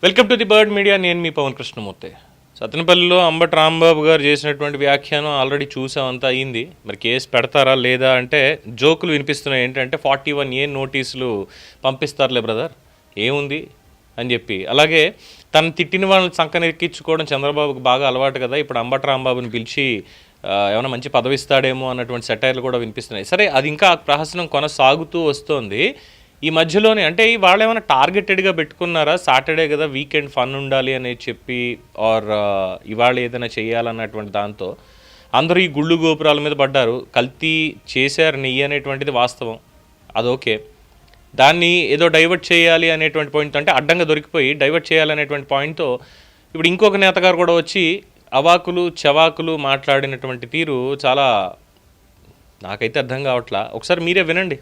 Welcome to the bird media. నేను మీ పవన్ కృష్ణమూర్తి. సత్తెనపల్లిలో అంబటి రాంబాబు గారు చేసినటువంటి వ్యాఖ్యానం ఆల్రెడీ చూసామంతా అయింది. మరి కేసు పెడతారా లేదా అంటే జోకులు వినిపిస్తున్నాయి. ఏంటంటే 41A నోటీసులు పంపిస్తారులే బ్రదర్, ఏముంది అని చెప్పి. అలాగే తను తిట్టిన వాళ్ళని సంకనెక్కించుకోవడం చంద్రబాబుకు బాగా అలవాటు కదా. ఇప్పుడు అంబటి రాంబాబుని పిలిచి ఏమైనా మంచి పదవిస్తాడేమో అన్నటువంటి సెటైర్లు కూడా వినిపిస్తున్నాయి. సరే, అది ఇంకా ప్రహసనం కొనసాగుతూ వస్తుంది. ఈ మధ్యలోనే అంటే వాళ్ళు ఏమైనా టార్గెటెడ్గా పెట్టుకున్నారా? సాటర్డే కదా, వీకెండ్ ఫన్ ఉండాలి అనేది చెప్పి ఆర్ ఇవాళ ఏదైనా చేయాలన్నటువంటి దాంతో అందరూ ఈ గుళ్ళు గోపురాల మీద పడ్డారు. కల్తీ చేశారు నెయ్యి అనేటువంటిది వాస్తవం, అదొకే. దాన్ని ఏదో డైవర్ట్ చేయాలి అనేటువంటి పాయింట్తో, అంటే అడ్డంగా దొరికిపోయి డైవర్ట్ చేయాలనేటువంటి పాయింట్తో ఇప్పుడు ఇంకొక నేతగారు కూడా వచ్చి అవాకులు చవాకులు మాట్లాడినటువంటి తీరు చాలా నాకైతే అర్థం కావట్లా. ఒకసారి మీరే వినండి.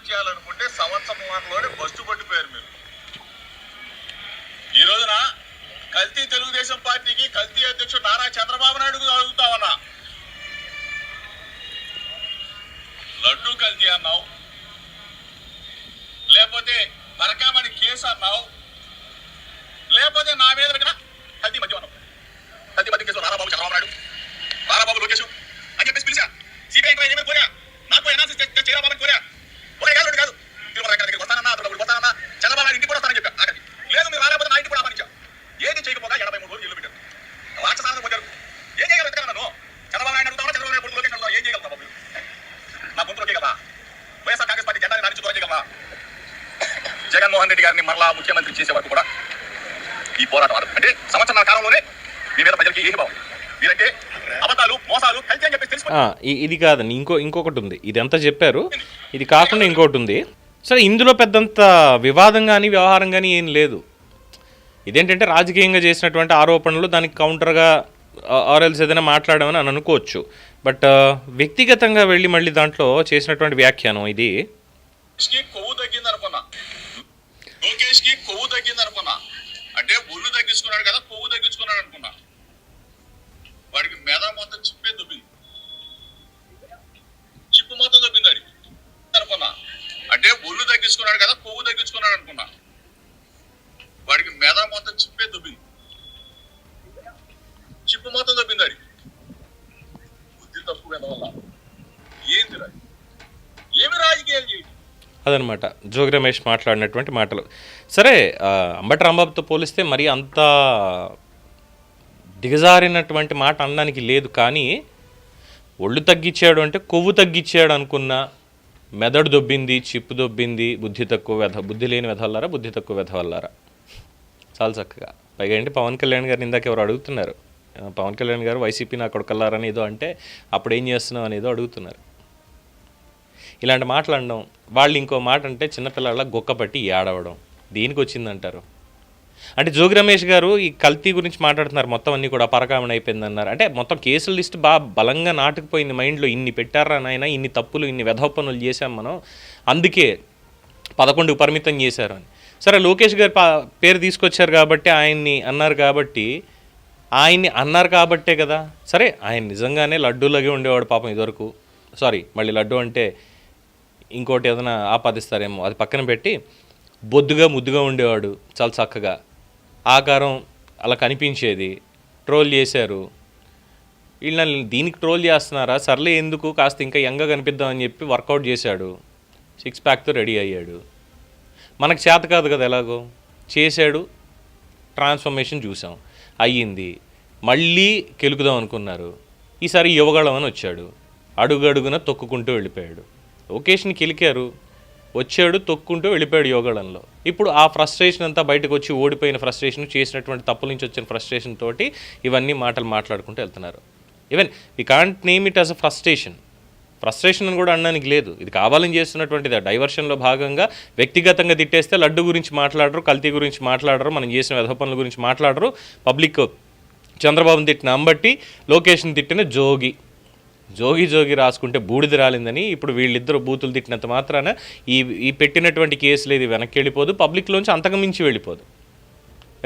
చేయాలనుకుంటే సంవత్సరంలోనే బస్సు పట్టిపోయారు మీరు. ఈ రోజున కల్తీ తెలుగుదేశం పార్టీకి కల్తీ అధ్యక్షుడు నారా చంద్రబాబు నాయుడు అడుగుతా ఉన్నా. లడ్డూ కల్తీ అన్నావు, లేకపోతే పరకామణి కేసు అన్నావు, లేకపోతే నా మీద కల్తీ మధ్య అన్నావు. కల్తీ మధ్య కేసు నారాబాబు చంద్రబాబు నాయుడు, నారాబాబు లోకేష్ అని చెప్పేసి పిలిచా. సిబిఐ ఎంక్వైరీ కోరా, నాకు ఎనాలిసిస్ చేయాలని కోరా. ఒకటి కాదు, రెండు కాదు, దగ్గరికి వస్తానన్నా, అతను వస్తానన్నా, చంద్రబాబు నాయుడు ఇంటికి కూడా వస్తానని చెప్పారు. ఆఖరి లేదు, మీరు రాలేకపోతే నా ఇంటికి కూడా ఆహ్వానించా. ఏది చేయకపోగా 83 రోజులు ఇల్లు పెట్టారు. రాక్షసాలను పొందారు. ఏం చేయగలరు? ఎక్కడ నన్ను చంద్రబాబు నాయుడు అడుగుతావా, చంద్రబాబు నాయుడు లోకేష్ అడుగుతావా? ఏం చేయగలరా బాబు? నా గొంతులోకే కదా వైఎస్ఆర్ కాంగ్రెస్ పార్టీ జెండాని నడిచి కదా. జగన్మోహన్ రెడ్డి గారిని మరలా ముఖ్యమంత్రి చేసే వరకు కూడా ఈ పోరాటం అంటే సంవత్సరాల కాలంలోనే మీ మీద ప్రజలకి ఏ భావం మీరంటే అబద్ధాలు, మోసాలు, కల్తీ అని చెప్పేసి తెలుసు. ఇది కాదండి, ఇంకొకటి ఉంది. ఇది అంతా చెప్పారు, ఇది కాకుండా ఇంకోటి ఉంది. సరే, ఇందులో పెద్దంత వివాదం కానీ వ్యవహారం కానీ ఏం లేదు. ఇదేంటంటే రాజకీయంగా చేసినటువంటి ఆరోపణలు, దానికి కౌంటర్గా ఆర్ఎల్స్ ఏదైనా మాట్లాడామని అని అనుకోవచ్చు. బట్ వ్యక్తిగతంగా వెళ్ళి మళ్ళీ దాంట్లో చేసినటువంటి వ్యాఖ్యానం ఇది. కొవ్వు తగ్గింది అనుకున్నా, లోకేష్ కి కొవ్వు తగ్గింది అనుకున్నా, అంటే ఒళ్ళు తగ్గించుకున్నాడు కదా, కొవ్వు తగ్గించుకున్నాడు అనుకున్నా. వాడికి మెద మొత్తం చిప్పే దొబ్బింది, చిప్పు మొత్తం దొబ్బింది వాడికి అనుకున్నా. అంటే ఒళ్ళు తగ్గించుకున్నాడు కదా, కొవ్వు తగ్గించుకున్నాడు అనుకున్నా. వాడికి మెద మొత్తం చిప్పే దొబ్బింది, చిప్పు మొత్తం దొబ్బింది వాడికి. బుద్ధి తప్పు మీద వల్ల ఏంది రాజు, ఏమి రాజకీయాలు చేయండి అదనమాట జోగి రమేష్ మాట్లాడినటువంటి మాటలు. సరే, అంబటి రాంబాబుతో పోలిస్తే మరి అంత దిగజారినటువంటి మాట అనడానికి లేదు. కానీ ఒళ్ళు తగ్గించాడు అంటే కొవ్వు తగ్గించాడు అనుకున్నా, మెదడు దొబ్బింది, చిప్పు దొబ్బింది, బుద్ధి తక్కువ బుద్ధి లేని వెధవల్లారా, బుద్ధి తక్కువ వెధవల్లారా. చాలా చక్కగా. పైగా ఏంటి, పవన్ కళ్యాణ్ గారిని ఇందాక ఎవరు అడుగుతున్నారు, పవన్ కళ్యాణ్ గారు వైసీపీ నా కొడుకల్లారని ఏదో అంటే అప్పుడు ఏం చేస్తున్నావు అని ఏదో అడుగుతున్నారు. ఇలాంటి మాట్లాడడం, వాళ్ళు ఇంకో మాట అంటే చిన్నపిల్లల గొక్కపట్టి ఏడవడం, దేనికి వచ్చిందంటారు? అంటే జోగి రమేష్ గారు ఈ కల్తీ గురించి మాట్లాడుతున్నారు, మొత్తం అన్నీ కూడా పరకామణ అయిపోయింది అన్నారు. అంటే మొత్తం కేసుల లిస్ట్ బాగా బలంగా నాటుకుపోయింది మైండ్లో. ఇన్ని పెట్టారా నాయన, ఇన్ని తప్పులు, ఇన్ని వెధవ పనులు చేశాం మనం, అందుకే 11 పరిమితం చేశారు అని. సరే, లోకేష్ గారు పేరు తీసుకొచ్చారు కాబట్టి, ఆయన్ని అన్నారు కాబట్టే కదా. సరే, ఆయన నిజంగానే లడ్డూలాగే ఉండేవాడు పాపం ఇదివరకు. సారీ, మళ్ళీ లడ్డు అంటే ఇంకోటి ఏదైనా ఆపాదిస్తారేమో, అది పక్కన పెట్టి బొద్దుగా ముద్దుగా ఉండేవాడు, చాలా చక్కగా ఆకారం అలా కనిపించేది. ట్రోల్ చేశారు, వీళ్ళని దీనికి ట్రోల్ చేస్తున్నారా, సర్లే ఎందుకు కాస్త ఇంకా యంగా కనిపిద్దామని చెప్పి వర్కౌట్ చేశాడు, 6 ప్యాక్తో రెడీ అయ్యాడు. మనకు చేత కాదు కదా, ఎలాగో చేశాడు, ట్రాన్స్ఫర్మేషన్ చూసాం, అయ్యింది. మళ్ళీ కెలుకుదాం అనుకున్నారు, ఈసారి యువగళం అని వచ్చాడు, అడుగడుగున తొక్కుకుంటూ వెళ్ళిపోయాడు. లోకేష్ని కెలికారు, వచ్చాడు, తొక్కుంటూ వెళ్ళిపోయాడు యోగాళంలో. ఇప్పుడు ఆ ఫ్రస్ట్రేషన్ అంతా బయటకు వచ్చి, ఓడిపోయిన ఫ్రస్ట్రేషన్, చేసినటువంటి తప్పుల నుంచి వచ్చిన ఫ్రస్ట్రేషన్ తోటి ఇవన్నీ మాటలు మాట్లాడుకుంటూ వెళ్తున్నారు. Even we can't name it as a frustration అని కూడా అనడానికి లేదు. ఇది కావాలని చేస్తున్నటువంటిది. డైవర్షన్లో భాగంగా వ్యక్తిగతంగా తిట్టేస్తే లడ్డు గురించి మాట్లాడరు, కల్తీ గురించి మాట్లాడరు, మనం చేసిన వెధ పనుల గురించి మాట్లాడరు. పబ్లిక్ చంద్రబాబుని తిట్టిన అంబట్టి, లోకేష్ని తిట్టిన జోగి రాసుకుంటే బూడిద రాలిందని ఇప్పుడు వీళ్ళిద్దరు బూతులు తిట్టినంత మాత్రాన ఈ పెట్టినటువంటి కేసులు ఇది వెనక్కి వెళ్ళిపోదు, పబ్లిక్లోంచి అంతకు మించి వెళ్ళిపోదు.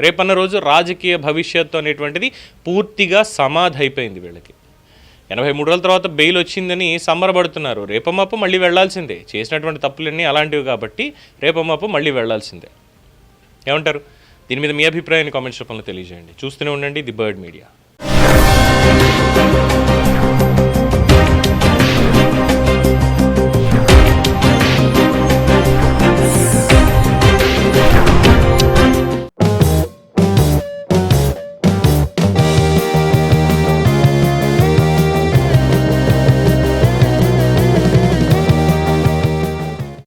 రేపన్న రోజు రాజకీయ భవిష్యత్తు అనేటువంటిది పూర్తిగా సమాధి అయిపోయింది వీళ్ళకి. 83 రోజుల తర్వాత బెయిల్ వచ్చిందని సంబరపడుతున్నారు. రేపమాపు మళ్ళీ వెళ్లాల్సిందే. చేసినటువంటి తప్పులన్నీ అలాంటివి కాబట్టి రేపమాపు మళ్ళీ వెళ్లాల్సిందే. ఏమంటారు? దీని మీద మీ అభిప్రాయాన్ని కామెంట్స్ రూపంలో తెలియజేయండి. చూస్తూనే ఉండండి ది బర్డ్ మీడియా.